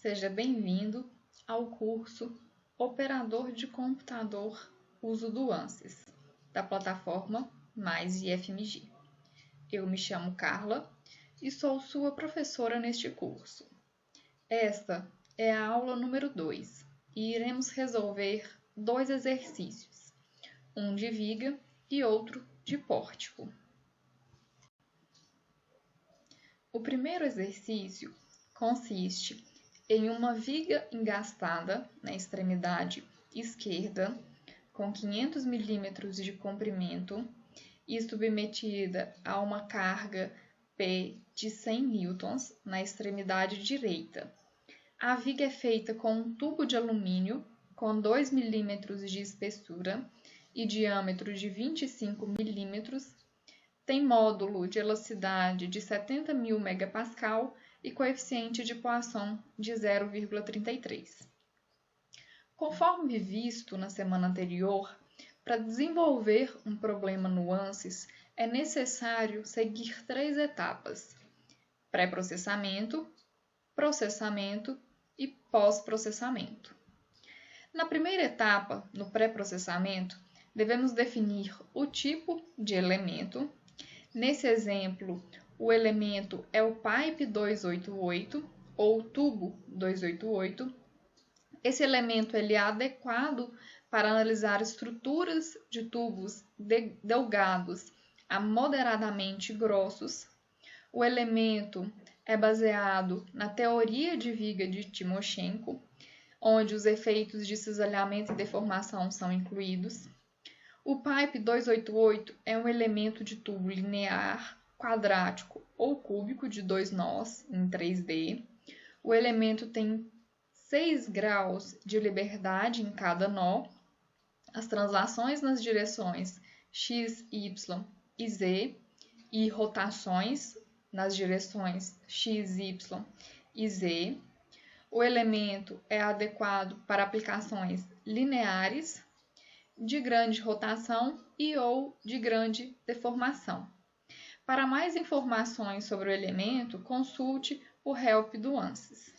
Seja bem-vindo ao curso Operador de Computador Uso do ANSYS, da plataforma Mais IFMG. Eu me chamo Carla e sou sua professora neste curso. Esta é a aula número 2 e iremos resolver 2 exercícios, um de viga e outro de pórtico. O primeiro exercício consiste em uma viga engastada na extremidade esquerda, com 500 mm de comprimento e submetida a uma carga P de 100 N na extremidade direita. A viga é feita com um tubo de alumínio com 2 mm de espessura e diâmetro de 25 mm, tem módulo de elasticidade de 70.000 MPa e coeficiente de Poisson de 0,33. Conforme visto na semana anterior, para desenvolver um problema no ANSYS, é necessário seguir 3 etapas: pré-processamento, processamento e pós-processamento. Na primeira etapa, no pré-processamento, devemos definir o tipo de elemento. Nesse exemplo, o elemento é o pipe 288 ou tubo 288. Esse elemento ele é adequado para analisar estruturas de tubos delgados a moderadamente grossos. O elemento é baseado na teoria de viga de Timoshenko, onde os efeitos de cisalhamento e deformação são incluídos. O pipe 288 é um elemento de tubo linear, quadrático ou cúbico de 2 nós em 3D. O elemento tem 6 graus de liberdade em cada nó. As translações nas direções x, y e z e rotações nas direções x, y e z. O elemento é adequado para aplicações lineares, de grande rotação e ou de grande deformação. Para mais informações sobre o elemento, consulte o help do ANSYS.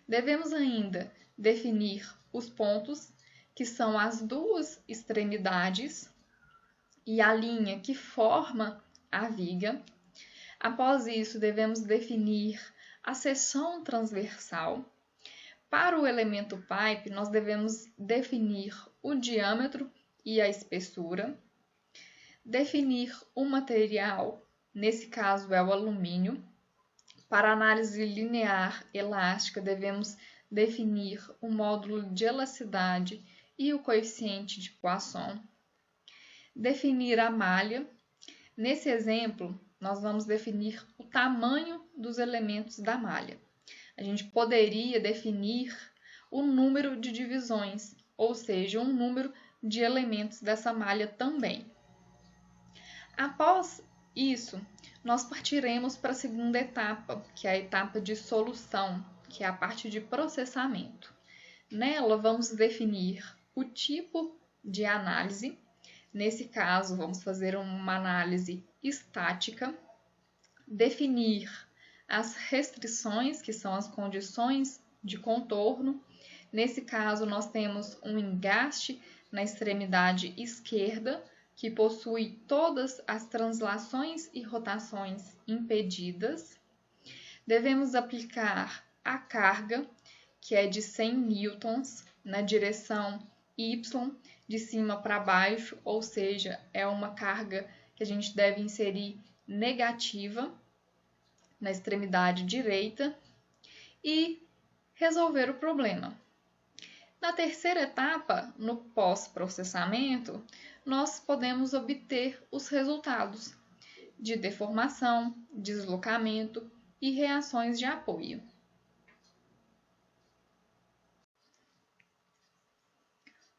Devemos ainda definir os pontos, que são as 2 extremidades e a linha que forma a viga. Após isso, devemos definir a seção transversal. Para o elemento pipe, nós devemos definir o diâmetro e a espessura, definir o material, nesse caso é o alumínio. Para análise linear elástica, devemos definir o módulo de elasticidade e o coeficiente de Poisson. Definir a malha. Nesse exemplo, nós vamos definir o tamanho dos elementos da malha. A gente poderia definir o número de divisões, ou seja, um número de elementos dessa malha também. Após isso, nós partiremos para a segunda etapa, que é a etapa de solução, que é a parte de processamento. Nela, vamos definir o tipo de análise. Nesse caso, vamos fazer uma análise estática, definir as restrições, que são as condições de contorno. Nesse caso, nós temos um engaste na extremidade esquerda, que possui todas as translações e rotações impedidas. Devemos aplicar a carga, que é de 100 newtons, na direção Y, de cima para baixo, ou seja, é uma carga que a gente deve inserir negativa na extremidade direita e resolver o problema. Na terceira etapa, no pós-processamento, nós podemos obter os resultados de deformação, deslocamento e reações de apoio.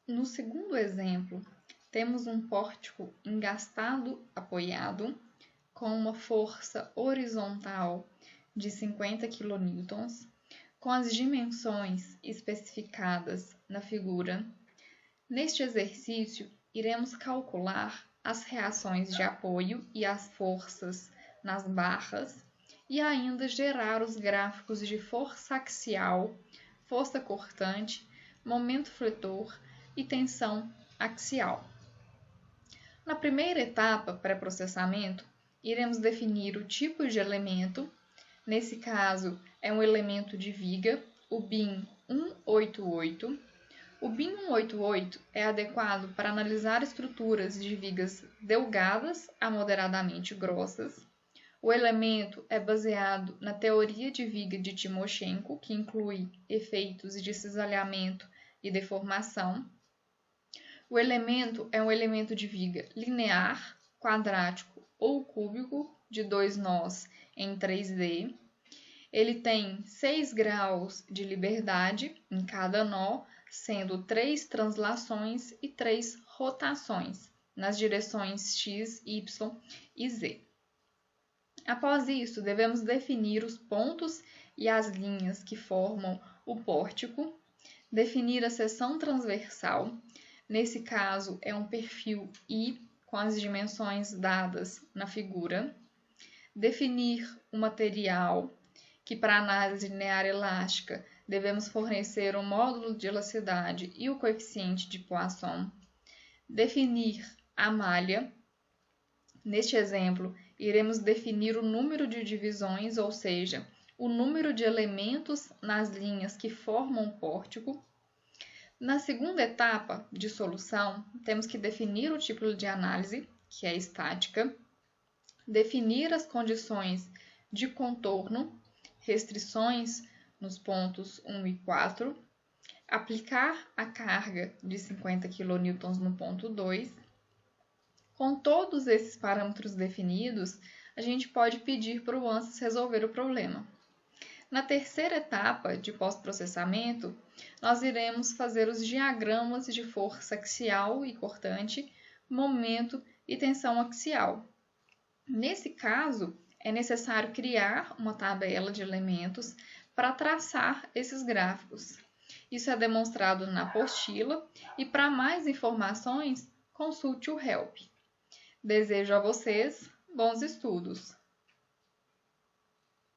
No segundo exemplo, temos um pórtico engastado apoiado com uma força horizontal de 50 kN, com as dimensões especificadas na figura. Neste exercício, iremos calcular as reações de apoio e as forças nas barras e ainda gerar os gráficos de força axial, força cortante, momento fletor e tensão axial. Na primeira etapa, pré-processamento, iremos definir o tipo de elemento. Nesse caso, é um elemento de viga, o BIM 188. O BIM 188 é adequado para analisar estruturas de vigas delgadas a moderadamente grossas. O elemento é baseado na teoria de viga de Timoshenko, que inclui efeitos de cisalhamento e deformação. O elemento é um elemento de viga linear, quadrático ou cúbico, de 2 nós em 3D. Ele tem 6 graus de liberdade em cada nó, sendo 3 translações e 3 rotações nas direções x, y e z. Após isso, devemos definir os pontos e as linhas que formam o pórtico, definir a seção transversal. Nesse caso, é um perfil I com as dimensões dadas na figura. Definir o material, que para análise linear elástica devemos fornecer o módulo de elasticidade e o coeficiente de Poisson. Definir a malha. Neste exemplo, iremos definir o número de divisões, ou seja, o número de elementos nas linhas que formam o pórtico. Na segunda etapa de solução, temos que definir o tipo de análise, que é estática, definir as condições de contorno, restrições nos pontos 1 e 4, aplicar a carga de 50 kN no ponto 2. Com todos esses parâmetros definidos, a gente pode pedir para o ANSYS resolver o problema. Na terceira etapa de pós-processamento, nós iremos fazer os diagramas de força axial e cortante, momento e tensão axial. Nesse caso, é necessário criar uma tabela de elementos para traçar esses gráficos. Isso é demonstrado na apostila e para mais informações, consulte o HELP. Desejo a vocês bons estudos!